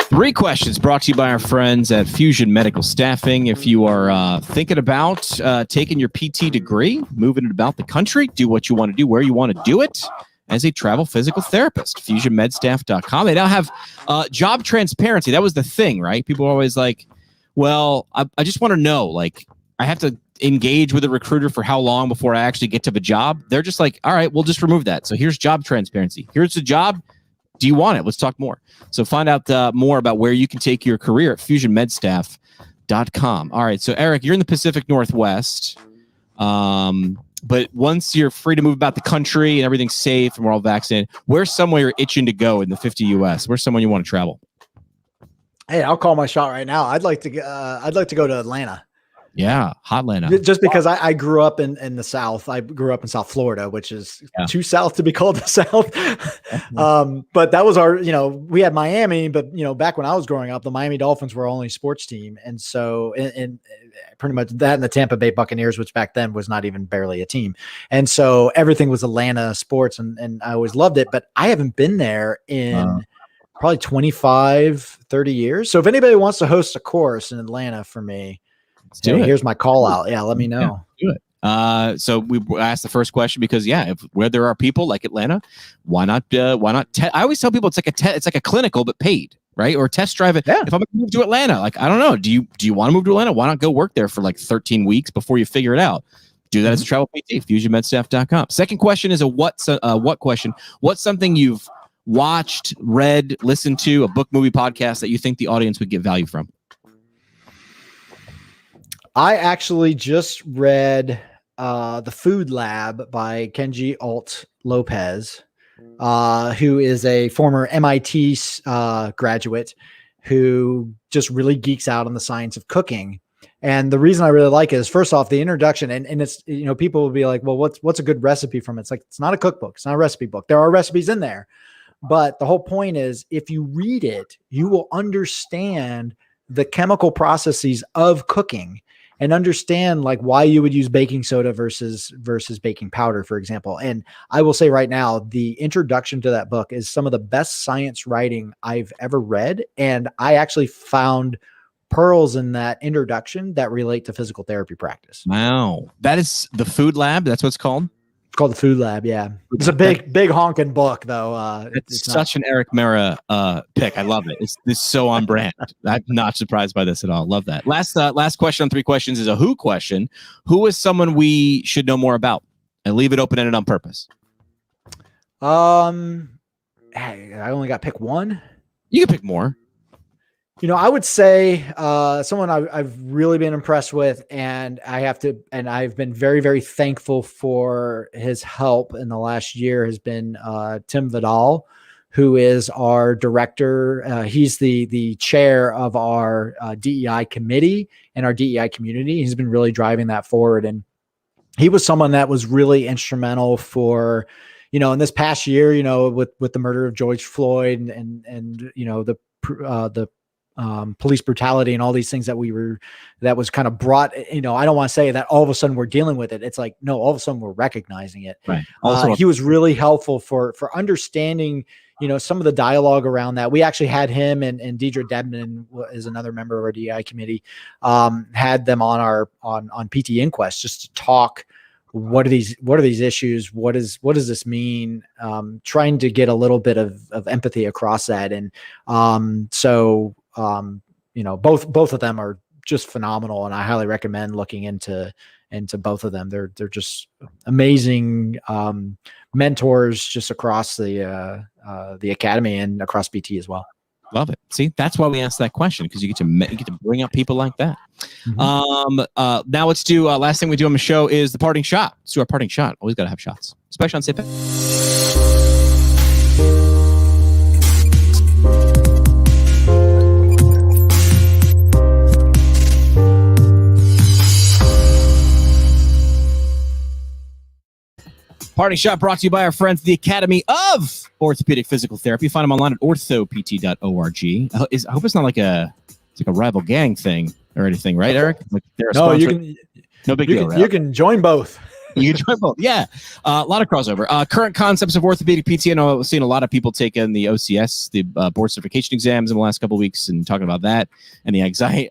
Three questions brought to you by our friends at Fusion Medical Staffing. If you are thinking about taking your PT degree, moving it about the country, do what you want to do, where you want to do it as a travel physical therapist, fusionmedstaff.com. They now have job transparency. That was the thing, right? People are always like, well, I just want to know, like, I have to engage with a recruiter for how long before I actually get to the job? They're just like, all right, we'll just remove that. So here's job transparency. Here's the job. Do you want it? Let's talk more. So find out more about where you can take your career at fusionmedstaff.com. All right. So Erik, you're in the Pacific Northwest. But once you're free to move about the country and everything's safe and we're all vaccinated, where's somewhere you're itching to go in the 50 US? Where's someone you want to travel? Hey, I'll call my shot right now. I'd like to go to Atlanta. Yeah, Hotlanta. Just because I grew up in the South. I grew up in South Florida, which is too South to be called the South. But that was our, we had Miami, but back when I was growing up, the Miami Dolphins were our only sports team. And so, and pretty much that and the Tampa Bay Buccaneers, which back then was not even barely a team. And so everything was Atlanta sports, and I always loved it, but I haven't been there in probably 25, 30 years. So if anybody wants to host a course in Atlanta for me, here's my call out. Yeah, let me know. Yeah, do it. So we asked the first question because where there are people like Atlanta, why not? I always tell people it's like a clinical but paid, right? Or test drive it. Yeah. If I'm going to move to Atlanta, like I don't know, do you want to move to Atlanta? Why not go work there for like 13 weeks before you figure it out? Do that as a travel PT, fusionmedstaff.com. Second question is what question? What's something you've watched, read, listened to, a book, movie, podcast that you think the audience would get value from? I actually just read The Food Lab by Kenji Alt Lopez, who is a former MIT graduate who just really geeks out on the science of cooking. And the reason I really like it is, first off, the introduction, and it's, people will be like, well, what's a good recipe from it? It's like, it's not a cookbook. It's not a recipe book. There are recipes in there, but the whole point is, if you read it, you will understand the chemical processes of cooking and understand like why you would use baking soda versus baking powder, for example. And I will say right now, the introduction to that book is some of the best science writing I've ever read. And I actually found pearls in that introduction that relate to physical therapy practice. Wow. That is The Food Lab. That's what it's called. It's called The Food Lab. Yeah. It's a big honking book though. It's such an Erik Meira pick. I love it. It's so on brand. I'm not surprised by this at all. Love that. Last question on 3 questions is a who question. Who is someone we should know more about? And leave it open-ended on purpose. Hey, I only got to pick one. You can pick more. I would say someone I've really been impressed with, and I've been very, very thankful for his help in the last year, has been Tim Vidal, who is our director. He's the chair of our DEI committee and our DEI community. He's been really driving that forward. And he was someone that was really instrumental for, in this past year, with the murder of George Floyd and the police brutality and all these things that was kind of brought, I don't want to say that all of a sudden we're dealing with it. It's like, no, all of a sudden we're recognizing it. Right. He was really helpful for understanding, some of the dialogue around that. We actually had him and Deidre Debman is another member of our DI committee, had them on PT Inquest just to talk. What are these issues? What does this mean? Trying to get a little bit of empathy across that. And both of them are just phenomenal, and I highly recommend looking into both of them. They're just amazing mentors just across the academy and across PT as well. Love it. See, that's why we asked that question, because you get to bring up people like that. Mm-hmm. Now let's do last thing we do on the show is the parting shot. Let's do our parting shot. Always got to have shots, especially on Sip. Parting shot brought to you by our friends, the Academy of Orthopedic Physical Therapy. Find them online at orthopt.org. I hope it's not like a rival gang thing or anything, right, Erik? Like no big deal. Right? You can join both. You can join both. Yeah. A lot of crossover. Current concepts of orthopedic PT. I know I've seen a lot of people taking the OCS, the board certification exams in the last couple of weeks and talking about that and the anxiety.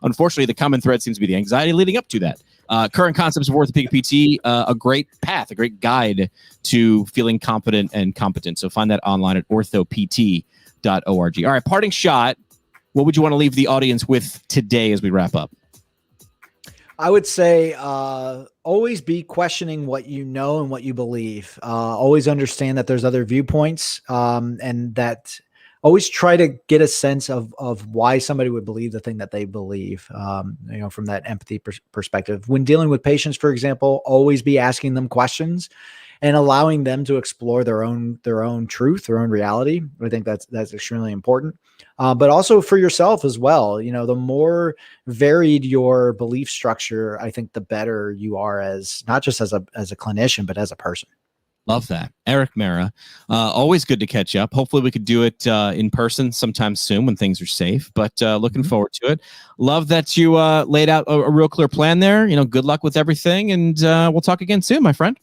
Unfortunately, the common thread seems to be the anxiety leading up to that. Current concepts of orthopedic PT, a great path, a great guide to feeling confident and competent. So find that online at orthopt.org. All right, parting shot. What would you want to leave the audience with today as we wrap up? I would say always be questioning what you know and what you believe. Always understand that there's other viewpoints, and that always try to get a sense of why somebody would believe the thing that they believe, from that empathy perspective. When dealing with patients, for example, always be asking them questions and allowing them to explore their own truth, their own reality. I think that's extremely important. But also for yourself as well. You know, the more varied your belief structure, I think the better you are as not just as a clinician, but as a person. Love that. Erik Meira, always good to catch up. Hopefully we could do it in person sometime soon when things are safe, but looking forward to it. Love that you laid out a real clear plan there. You know, good luck with everything, and we'll talk again soon, my friend.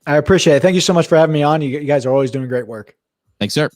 I appreciate it. Thank you so much for having me on. You guys are always doing great work. Thanks, sir.